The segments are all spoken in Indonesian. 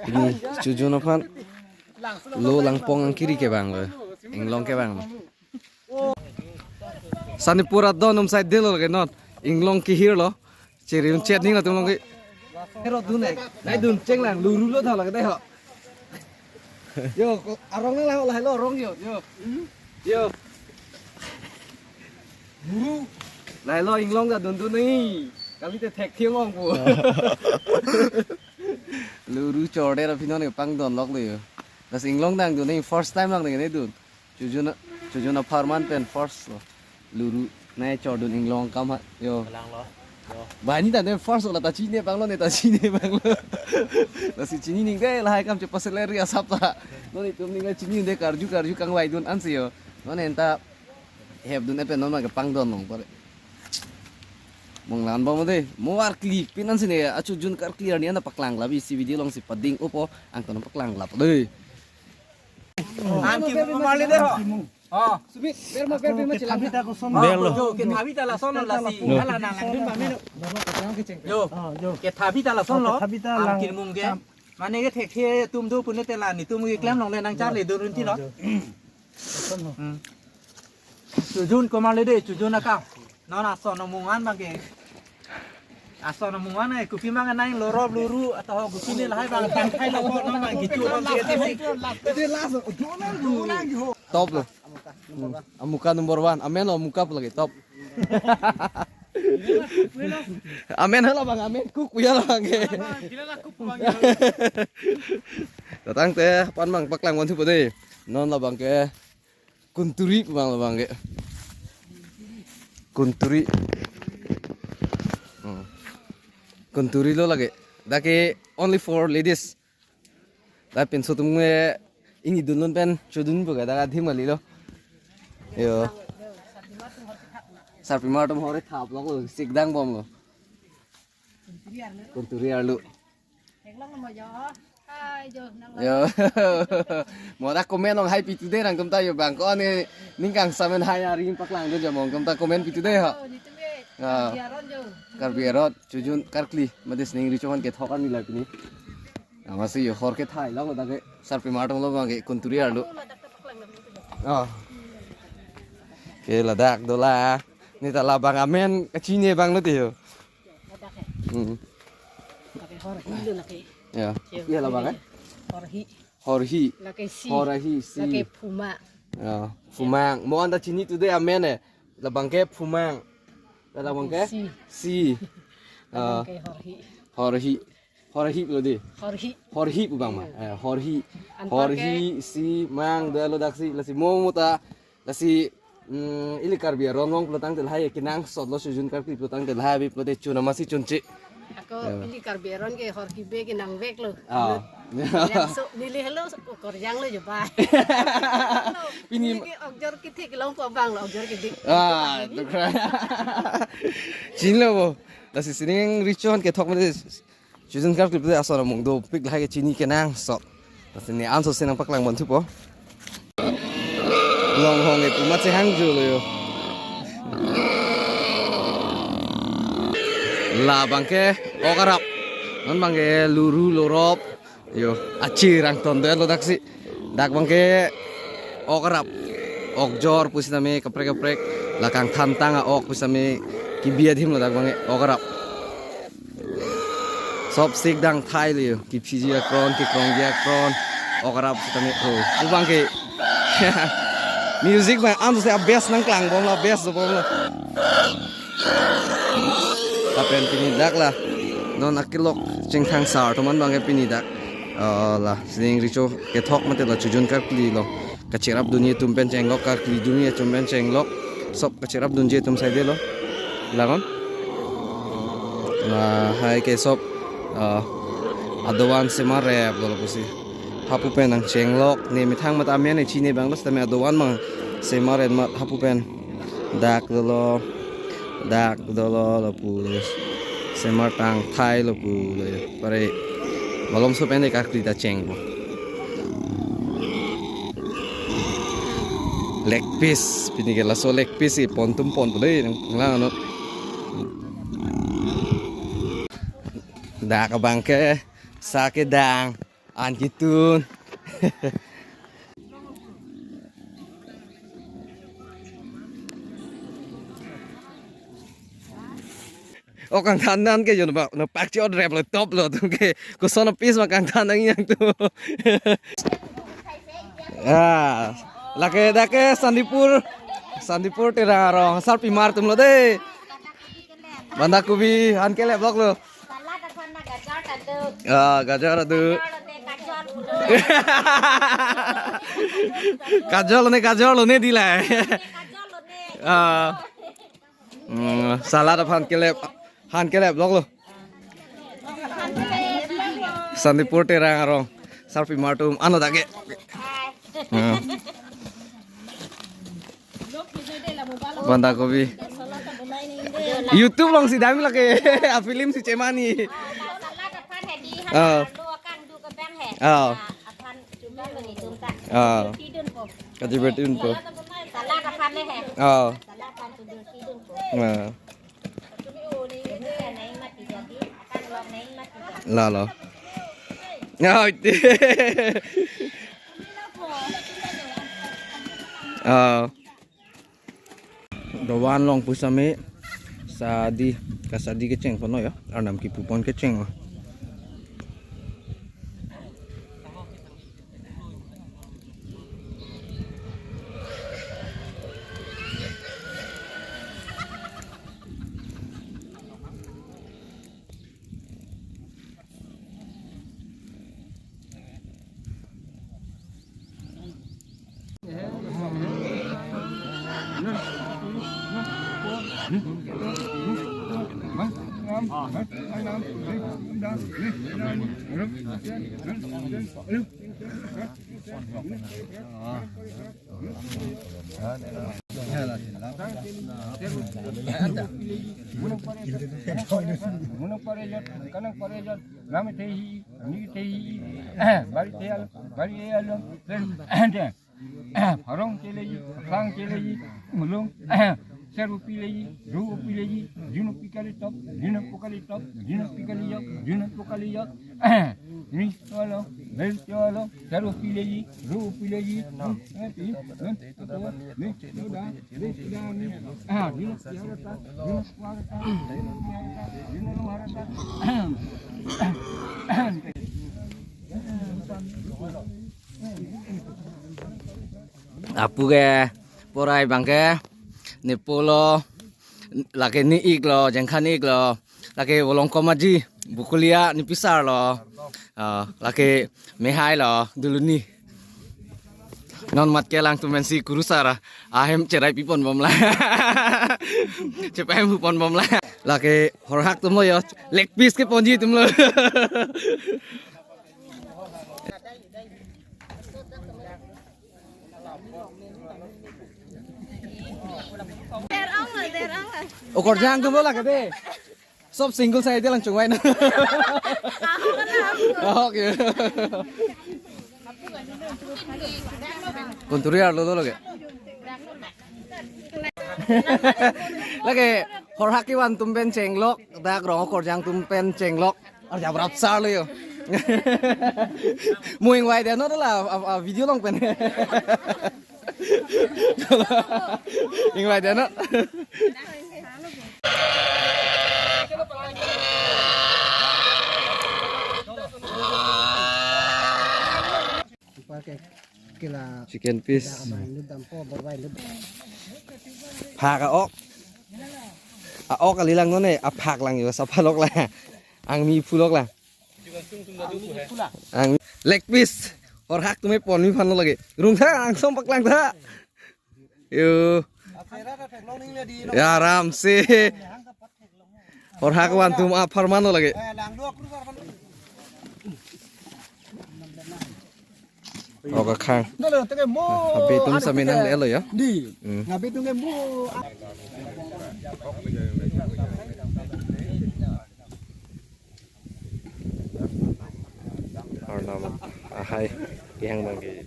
ini cucu nopan lo langpong ang kiri ke bang lo inglong ke bang sani pura don side delo ke not inglong ki hir lo ceri chat ning lo tum long ke hero dun nai dun cheng lang luru lo thao la ke dai ho yo arong nang la lo rong yo yo luru lai lo inglong ga dun ni kali te thek thiang ong bu luru chorde ra phinon ke pang don lok le das inglong dang dun ni first time lang ne dun chujuna farman pen first luru nai chordun inglong kam ha yo bani ta ne first la ta chi ne bang lo ne ta chi ne bang lo la si chi ni ning de la hai kam che paseleri asap ta no ni tum ning chi ni de karju kang wai dun an si yo no ne ta heb dun e pen no ma ke pang don long pare mong lan ba mo de mo war click pinan sini acu jun kar clear ni ana paklang labi si video long si pading upo ang ton paklang lap de am ki mali de ho subi ber ma thabi ta ko son yo ke thabi ta la son la si ala na lang din ba me yo ke thabi ta la son lo am ki mung ge mane ke thek the tum du pun te la ni tum ge klem long le nang cha le du run ti no jun ko mali de jun na ka nó là sòn nó mùng ăn bằng cái sòn nó mùng ăn này cụ phim mang anh lô rộp lô ru atau cụ phim này là hai bằng hai lô nó bằng cái chuột bằng cái top lo amuka number 1 amen lo amuka lagi top amen halo bang amen kuk ya lo bang datang teh pan bang paklang wan tu pade non lo bang ke kunturi bang lo bang ke kunturi lo lagi dake only for ladies da pen so tum ini dunun pen chudun buga da dhimali lo yo sarpi matum hore thap lo sikdang bom lo kunturi arlu yo mo da comment ong hai pi today rang tum ta yo bang ko ni ningkang samen hai ari paklang do jamong tum ta comment pi today ha kar biarot chujun karkli madis ning richohan ke thokan ni lapini amasi yo hor ke thai lo da ke sarpi matum lo bang ke kunturi arlu ke ladak dola ni ta la bang amen kachine bang lo tio ya iya lah bang horhi si ya fumang mau anda cini tu deh amen lah bang ke fumang lah bang ke si horhi lo deh horhi bang mah horhi si mang dah lo daksi lah si mau muta lah si ili karbi ronong pelotang telhai kinang sot lo sujun karbi pelotang telhai bi pelote cuna masih cunci ako ili karberon ke horki be ke nang vek lo so nili hello korjang lo joba ini ogjor kiti ke long pa bang lo ogjor kiti tu kira chin lo bo la si sining richon ke thok made chujun kar klip de asora mong do pik la ke chini ke nang so la si ni anso senang paklang mon thu po long hong ke pumat se hang ju lo yo la bangke okarap non bangke luru lorop yo aci rang tondo lo daksi dak bangke okarap okjor pusame kaprek lakang thantang ok pusame kibia dim lo dak bangke okarap sop sik dang thai le ki phiji kron ki krong dia kron okarap pusame o bangke music bang am se best nang klang bom la best bom la tapen pinidak lah non akilok cengkang sar teman bang pinidak lah sering rico ketok mate la chujun kar kli lo kacirap dunia tumpen cenglok kar kli dunia tumpen cenglok sop kacirap dunje tum sai de lo lagon nah hai ke sop adowan semare lo pusi hapu pen ang cenglok ne mithang mata amya ne chine bang lo stame adowan mang semare mat hapu pen dak lo pu semar tang thai lo pu pare balom so pende ka krita cheng leg piece pini ke la so leg piece pon pule nang la no da ka bangke sa ke dang an gitu. Oh kang tanan ke yo no pak cho rap lo top lo tu ke ko sono pis ma kang tanan yang tu. Ah, lake Sandipur tera rong sar pimar tum lo de. Banda kubi han ke le blok lo. Ah, gajar adu. Kajol ne dila. Ah. Salad han kelep blok lo. Sandipur tera rong sarpi martum ano dage. Banda kopi. YouTube long si dami lagi. Film si Cemani. Kaji bertun po. Lalo. Dawan long pusame sadi kasadi keceng kono ya arnam ki pupon keceng. Seru pilih, ru pilih, junu pikali top, junu pokali top, junu pikali yok, junu pokali yok. Ni solo, bel solo, seru pilih, ru pilih, nanti, ni sudah, ni. Junu siarata, junu suarata, junu luarata. Apu ke, porai bangke. Ni polo laki ni ik lo jengkan ik lo laki wolong komaji bukulia ni pisar lo laki mehai lo dulu ni non mat kelang tu mensi kurusara ahem cerai pipon bom lah cepai pipon bom lah laki horhak tu mo yo leg piece ke ponji tu lo Okor jang tu bola kade. Sob single saya dia langsung main. Oke. Konturiar lo lagi. Lagi horhaki wan tumpen cenglok, dak rong okor jang tumpen cenglok. Arja berap sar lo yo. Muing wai dia no lah video long pen. Ing wai dia no. Chicken piece. Phak ok. Ok alilang no ne aphak lang yo sapalok la. Ang mi phulok la. Ang leg piece. Or hak tu me pon mi phan lagi. Rung tha ang som pak lang tha. Yo. Ya ram se. Or hak wan tum a farmano lagi. Oke kang. Habis tum saminang le lo ya. Di. Ngabe tu ngemu. Arnam ahai yang nanti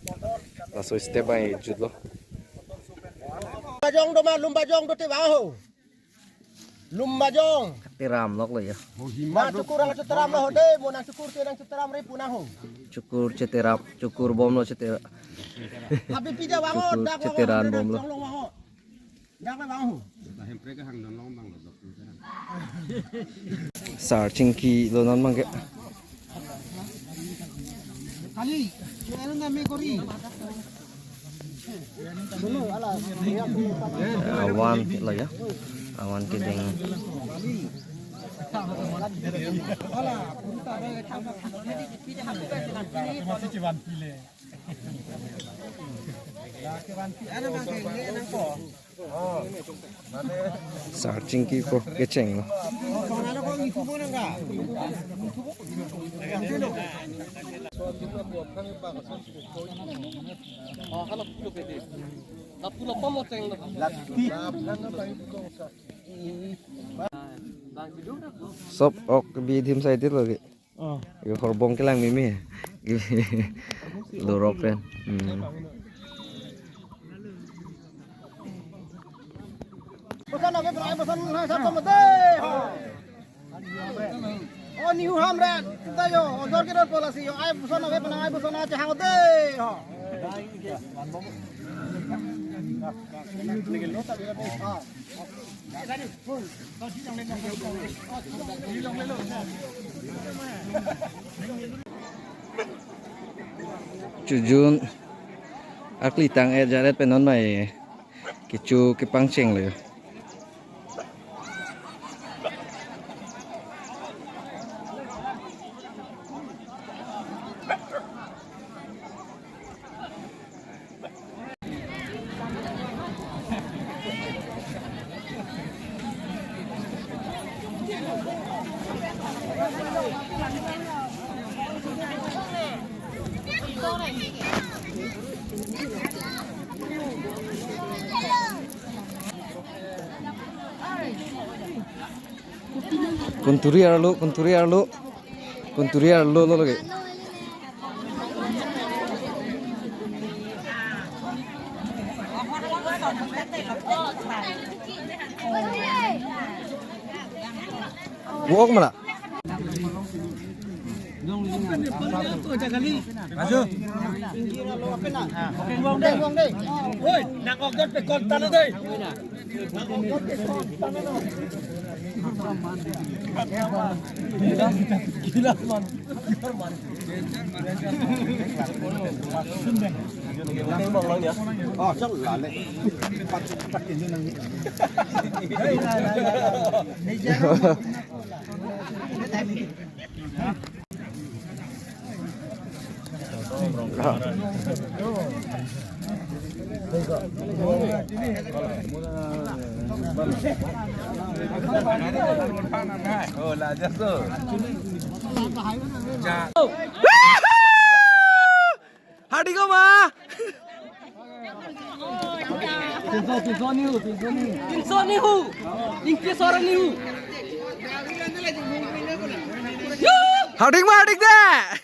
langsung step by judlo. Bajong do ma lumbajong do te baho. Lumbajong. Tiram lok lo ya. Ma cukur ang cuteram lo hode, mo nang cukur te nang cuteram re punah ho. cukur cetera, cukur bom lo cetera. Cukur ceteran bom lo. Sar cingki lo non mangke. Awan lah ya. Awan kedeng. Searching ki ko keceng. Sop ok bi dim sai tit lagi. Yo horbong kelang mimi. Lo ropen. Bosan lagi berai bosan satu mete. Oh niu hamret kita yo ojor kita polisi yo ai bosan lagi pernah ai bosan aja hang mete. Chujun akli tang jaret penon mai kicu kipangceng le. Kunturi arlo lo lagi. Wok mana? Maju. Woi, nak okot pe kontan deh. Gila man. Oh, chắc là lệ. Bắt tiền như năng. Là rất rồi. Hadi ko ma. Hadi ma hadi deh.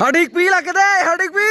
Hadik pi lah ke deh, hadik pi.